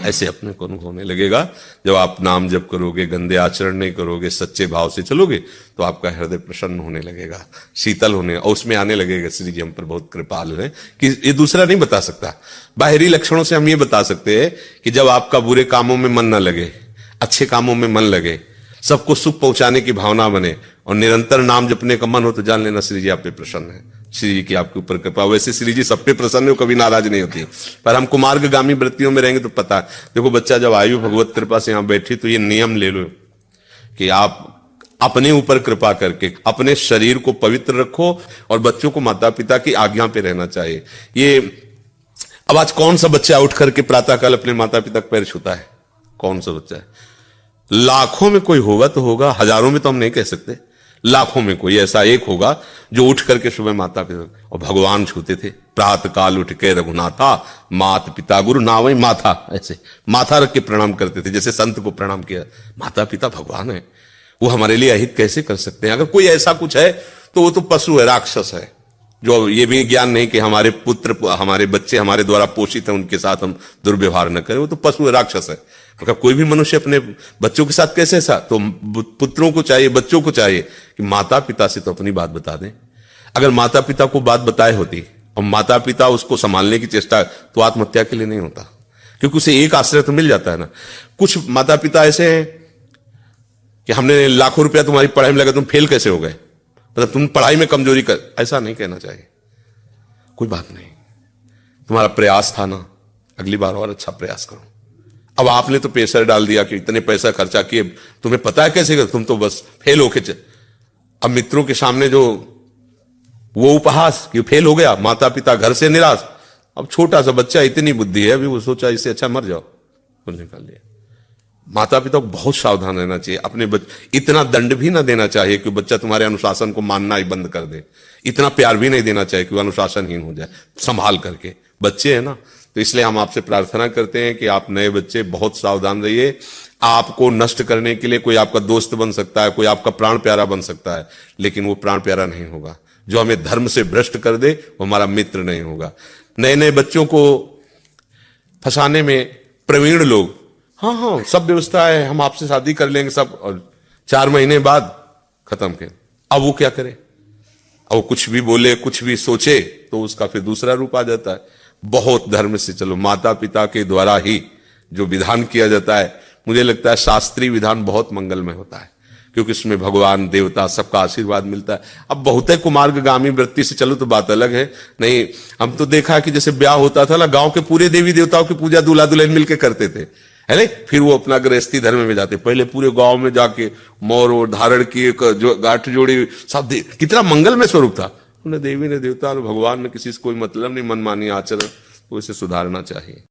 ऐसे अपने को अनुभव होने लगेगा। जब आप नाम जप करोगे, गंदे आचरण नहीं करोगे, सच्चे भाव से चलोगे, तो आपका हृदय प्रसन्न होने लगेगा, शीतल होने, और उसमें आने लगेगा श्री जी हम पर बहुत कृपालु है कि ये दूसरा नहीं बता सकता। बाहरी लक्षणों से हम ये बता सकते हैं कि जब आपका बुरे कामों में मन न लगे, अच्छे कामों में मन लगे, सबको सुख पहुंचाने की भावना बने और निरंतर नाम जपने का मन हो, तो जान लेना श्री जी आप पे प्रसन्न है, श्री जी की आपके ऊपर कृपा। वैसे श्री जी सब पे प्रसन्न हो, कभी नाराज नहीं होती, पर हम कुमार्गामी वृत्तियों में रहेंगे तो पता है। देखो बच्चा जब आयु भगवत कृपा से यहां बैठी, तो ये नियम ले लो कि आप अपने ऊपर कृपा करके अपने शरीर को पवित्र रखो और बच्चों को माता पिता की आज्ञा पे रहना चाहिए। ये अब आज कौन सा बच्चा उठ करके प्रातःकाल अपने माता पिता का पैर छूता है? कौन सा बच्चा है? लाखों में कोई होगा तो होगा, हजारों में तो हम नहीं कह सकते, लाखों में कोई ऐसा एक होगा जो उठ करके सुबह माता पिता, और भगवान छूते थे, प्रातः काल उठ के रघुनाथा मात पिता गुरु नावई माथा, ऐसे माथा रख के प्रणाम करते थे, जैसे संत को प्रणाम किया। माता पिता भगवान है, वो हमारे लिए अहित कैसे कर सकते हैं? अगर कोई ऐसा कुछ है तो वो तो पशु है, राक्षस है, जो ये भी ज्ञान नहीं कि हमारे पुत्र हमारे बच्चे हमारे द्वारा पोषित हैं, उनके साथ हम दुर्व्यवहार न करें, वो तो पशु है, राक्षस है। मतलब कोई भी मनुष्य अपने बच्चों के साथ कैसे ऐसा? तो पुत्रों को चाहिए, बच्चों को चाहिए कि माता पिता से तो अपनी बात बता दें। अगर माता पिता को बात बताए होती और माता पिता उसको संभालने की चेष्टा, तो आत्महत्या के लिए नहीं होता, क्योंकि उसे एक आश्रय तो मिल जाता है ना। कुछ माता पिता ऐसे हैं कि हमने लाखों रुपया तुम्हारी पढ़ाई में लगा, तुम फेल कैसे हो गए, मतलब तुम पढ़ाई में कमजोरी कर, ऐसा नहीं कहना चाहिए। कोई बात नहीं, तुम्हारा प्रयास था ना, अगली बार और अच्छा प्रयास करो। अब आपने तो प्रेशर डाल दिया कि इतने पैसा खर्चा किए, तुम्हें पता है कैसे कर, तुम तो बस फेल होके अब मित्रों के सामने जो वो उपहास कि फेल हो गया, माता पिता घर से निराश। अब छोटा सा बच्चा, इतनी बुद्धि है, अभी वो सोचा इससे अच्छा मर जाओ, तो निकाल लिया। माता पिता को बहुत सावधान रहना चाहिए, अपने इतना दंड भी ना देना चाहिए कि बच्चा तुम्हारे अनुशासन को मानना ही बंद कर दे, इतना प्यार भी नहीं देना चाहिए कि वो अनुशासनहीन हो जाए। संभाल करके, बच्चे हैं ना, तो इसलिए हम आपसे प्रार्थना करते हैं कि आप नए बच्चे बहुत सावधान रहिए। आपको नष्ट करने के लिए कोई आपका दोस्त बन सकता है, कोई आपका प्राण प्यारा बन सकता है, लेकिन वो प्राण प्यारा नहीं होगा। जो हमें धर्म से भ्रष्ट कर दे वो हमारा मित्र नहीं होगा। नए नए बच्चों को फंसाने में प्रवीण लोग, हाँ हाँ सब व्यवस्था है, हम आपसे शादी कर लेंगे सब, और 4 महीने बाद खत्म कर। अब वो क्या करे? अब वो कुछ भी बोले, कुछ भी सोचे, तो उसका फिर दूसरा रूप आ जाता है। बहुत धर्म से चलो, माता पिता के द्वारा ही जो विधान किया जाता है, मुझे लगता है शास्त्रीय विधान बहुत मंगलमय होता है, क्योंकि इसमें भगवान देवता सबका आशीर्वाद मिलता है। अब बहुत है कुमार्गामी वृत्ति से चलो तो बात अलग है। नहीं, हम तो देखा है कि जैसे ब्याह होता था ना, गांव के पूरे देवी देवताओं की पूजा दूल्हा दुल्हन मिलकर करते थे, है नहीं? फिर वो अपना गृहस्थी धर्म में जाते, पहले पूरे गांव में जाके मोर और धारण किए, जो गांठ जोड़ी, सब कितना मंगलमय स्वरूप था। उन्हें देवी ने देवता ने भगवान ने किसी से कोई मतलब नहीं, मनमानी आचरण, तो इसे सुधारना चाहिए।